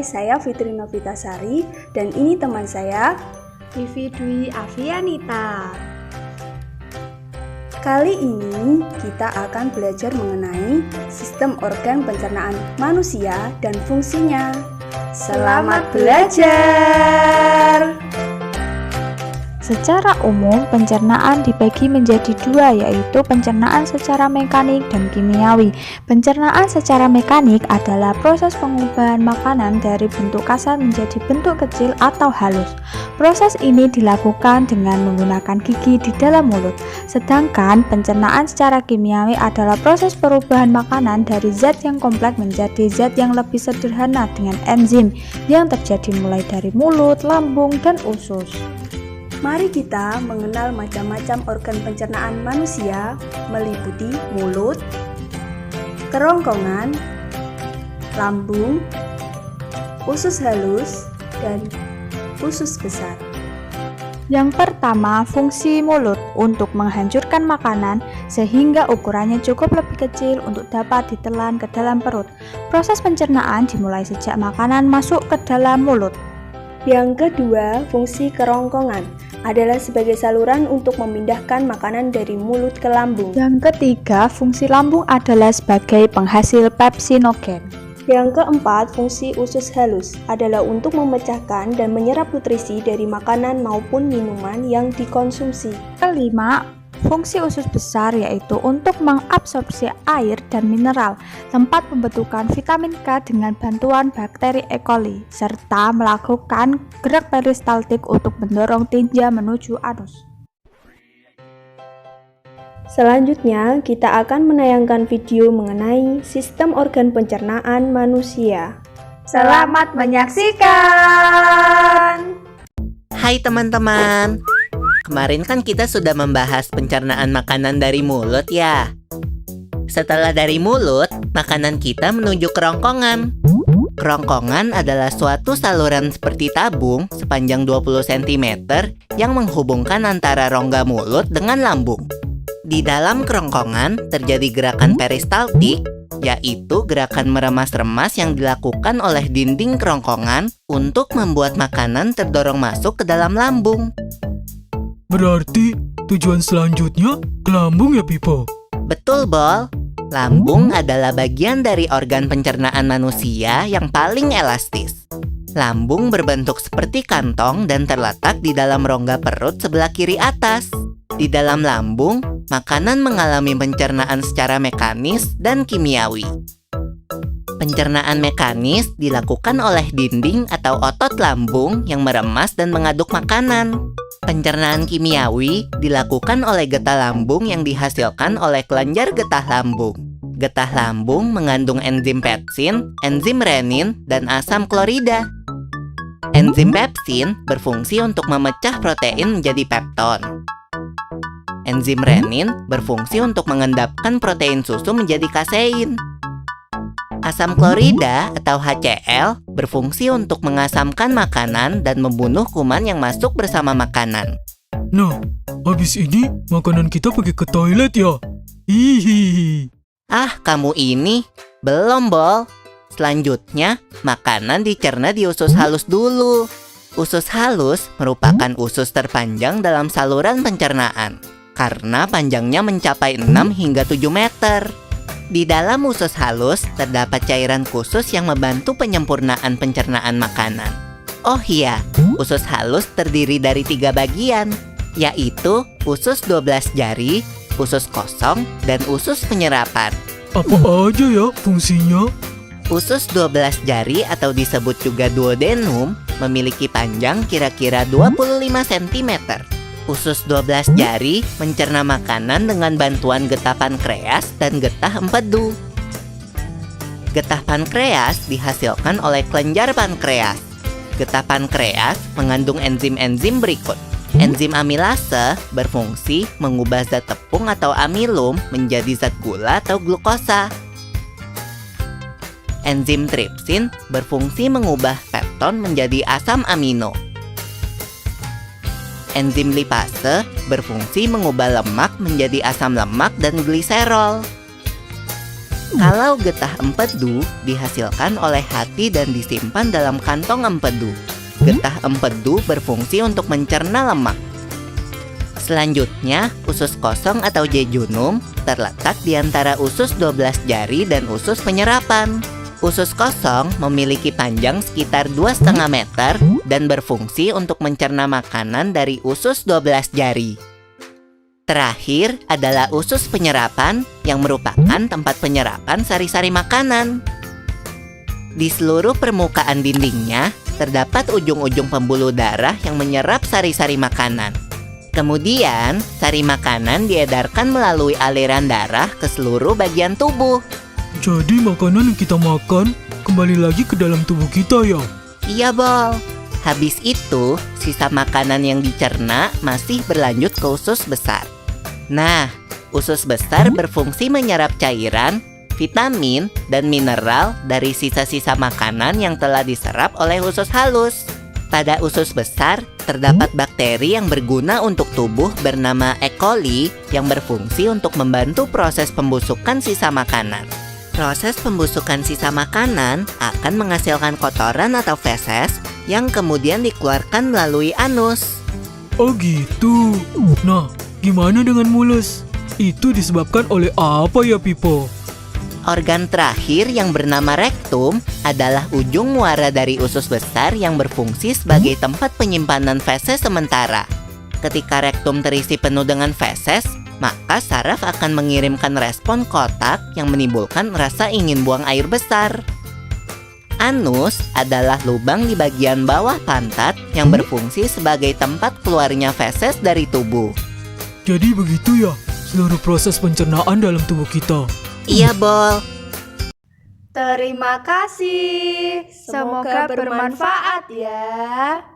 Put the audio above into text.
saya Fitri Novitasari dan ini teman saya Vivi Dwi Avianita. Kali ini kita akan belajar mengenai sistem organ pencernaan manusia dan fungsinya. Selamat belajar! Secara umum, pencernaan dibagi menjadi dua, yaitu pencernaan secara mekanik dan kimiawi. Pencernaan secara mekanik adalah proses pengubahan makanan dari bentuk kasar menjadi bentuk kecil atau halus. Proses ini dilakukan dengan menggunakan gigi di dalam mulut. Sedangkan pencernaan secara kimiawi adalah proses perubahan makanan dari zat yang kompleks menjadi zat yang lebih sederhana dengan enzim yang terjadi mulai dari mulut, lambung, dan usus. Mari kita mengenal macam-macam organ pencernaan manusia meliputi mulut, kerongkongan, lambung, usus halus, dan usus besar. Yang pertama, fungsi mulut untuk menghancurkan makanan sehingga ukurannya cukup lebih kecil untuk dapat ditelan ke dalam perut. Proses pencernaan dimulai sejak makanan masuk ke dalam mulut. Yang kedua, fungsi kerongkongan adalah sebagai saluran untuk memindahkan makanan dari mulut ke lambung. Yang ketiga, fungsi lambung adalah sebagai penghasil pepsinogen. Yang keempat, fungsi usus halus adalah untuk memecahkan dan menyerap nutrisi dari makanan maupun minuman yang dikonsumsi. Kelima, fungsi usus besar yaitu untuk mengabsorpsi air dan mineral, tempat pembentukan vitamin K dengan bantuan bakteri E. coli, serta melakukan gerak peristaltik untuk mendorong tinja menuju anus. Selanjutnya, kita akan menayangkan video mengenai sistem organ pencernaan manusia. Selamat menyaksikan! Hai teman-teman, kemarin kan kita sudah membahas pencernaan makanan dari mulut ya. Setelah dari mulut, makanan kita menuju kerongkongan. Kerongkongan adalah suatu saluran seperti tabung sepanjang 20 cm yang menghubungkan antara rongga mulut dengan lambung. Di dalam kerongkongan terjadi gerakan peristaltik, yaitu gerakan meremas-remas yang dilakukan oleh dinding kerongkongan untuk membuat makanan terdorong masuk ke dalam lambung. Berarti tujuan selanjutnya ke lambung ya, Pipo? Betul, Bol. Lambung adalah bagian dari organ pencernaan manusia yang paling elastis. Lambung berbentuk seperti kantong dan terletak di dalam rongga perut sebelah kiri atas. Di dalam lambung, makanan mengalami pencernaan secara mekanis dan kimiawi. Pencernaan mekanis dilakukan oleh dinding atau otot lambung yang meremas dan mengaduk makanan. Pencernaan kimiawi dilakukan oleh getah lambung yang dihasilkan oleh kelenjar getah lambung. Getah lambung mengandung enzim pepsin, enzim renin, dan asam klorida. Enzim pepsin berfungsi untuk memecah protein menjadi pepton. Enzim renin berfungsi untuk mengendapkan protein susu menjadi kasein. Asam klorida atau HCl berfungsi untuk mengasamkan makanan dan membunuh kuman yang masuk bersama makanan. Nah, habis ini makanan kita pergi ke toilet ya? Hihihi. Ah, kamu ini belum, Bol. Selanjutnya, makanan dicerna di usus halus dulu. Usus halus merupakan usus terpanjang dalam saluran pencernaan, karena panjangnya mencapai 6 hingga 7 meter. Di dalam usus halus terdapat cairan khusus yang membantu penyempurnaan pencernaan makanan. Oh iya, usus halus terdiri dari 3 bagian, yaitu usus 12 jari, usus kosong, dan usus penyerapan. Apa aja ya fungsinya? Usus 12 jari atau disebut juga duodenum memiliki panjang kira-kira 25 cm. Usus 12 jari mencerna makanan dengan bantuan getah pankreas dan getah empedu. Getah pankreas dihasilkan oleh kelenjar pankreas. Getah pankreas mengandung enzim-enzim berikut. Enzim amilase berfungsi mengubah zat tepung atau amilum menjadi zat gula atau glukosa. Enzim tripsin berfungsi mengubah pepton menjadi asam amino. Enzim lipase berfungsi mengubah lemak menjadi asam lemak dan gliserol. Kalau getah empedu dihasilkan oleh hati dan disimpan dalam kantong empedu. Getah empedu berfungsi untuk mencerna lemak. Selanjutnya, usus kosong atau jejunum terletak di antara usus 12 jari dan usus penyerapan. Usus kosong memiliki panjang sekitar 2,5 meter dan berfungsi untuk mencerna makanan dari usus 12 jari. Terakhir adalah usus penyerapan yang merupakan tempat penyerapan sari-sari makanan. Di seluruh permukaan dindingnya terdapat ujung-ujung pembuluh darah yang menyerap sari-sari makanan. Kemudian, sari makanan diedarkan melalui aliran darah ke seluruh bagian tubuh. Jadi makanan yang kita makan kembali lagi ke dalam tubuh kita ya? Iya, Bol. Habis itu, sisa makanan yang dicerna masih berlanjut ke usus besar. Nah, usus besar berfungsi menyerap cairan, vitamin, dan mineral dari sisa-sisa makanan yang telah diserap oleh usus halus. Pada usus besar, terdapat bakteri yang berguna untuk tubuh bernama E. coli yang berfungsi untuk membantu proses pembusukan sisa makanan. Proses pembusukan sisa makanan akan menghasilkan kotoran atau feses yang kemudian dikeluarkan melalui anus. Oh gitu. Nah, gimana dengan mulus? Itu disebabkan oleh apa ya, Pipo? Organ terakhir yang bernama rektum adalah ujung muara dari usus besar yang berfungsi sebagai tempat penyimpanan feses sementara. Ketika rektum terisi penuh dengan feses, maka saraf akan mengirimkan respon kotak yang menimbulkan rasa ingin buang air besar. Anus adalah lubang di bagian bawah pantat yang berfungsi sebagai tempat keluarnya feses dari tubuh. Jadi begitu ya, seluruh proses pencernaan dalam tubuh kita. Iya, Bol. Terima kasih. Semoga bermanfaat ya.